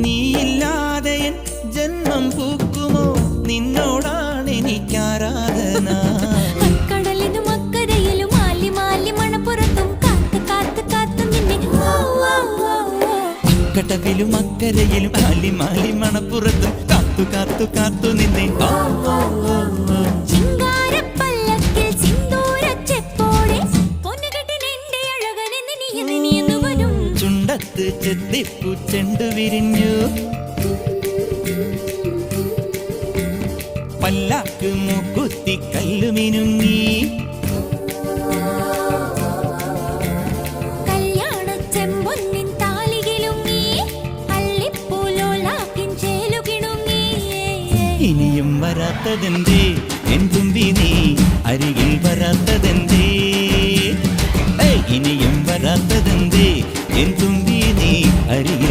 നീയില്ലാതെ N ജന്മം പൂക്കുമോ നിന്നോടാണ് എനിക്കാരാധന കടലിലും അക്കരയിലും മാലി മാലി മണപ്പുറത്തും കാത്ത് കാത്ത് കാത്ത് നിന്നെ കടവിലും അക്കരയിലും മാലി മാലി മണപ്പുറത്തും കാത്തു കാത്തു കാത്തു നിന്നെ ചിങ്കാരപ്പല്ലക്കിൽ സിന്ദൂരച്ചെപ്പോടെ പൊന്നുകെട്ടിനെന്റെ അഴകനെന്ന് നീയെന്ന് വരും ചുണ്ടത്ത് ചെത്തിപ്പൂ ചെണ്ടു വിരിഞ്ഞു പല്ലാക്ക് മൂക്കുത്തി കല്ലുമിനുങ്ങി കല്യാണച്ചെമ്പൊന്നിൻ താലികിലുങ്ങി അള്ളിപ്പൂലോലാക്കിൻ ചേലുകിണുങ്ങി ഇനിയും വരാത്തതെന്തേ എൻ തുമ്പി നീ അരികിൽ വരാത്തതെന്തേ ഇനിയും വരാത്തതെന്തേ എൻ തുമ്പി നീ അരികിൽ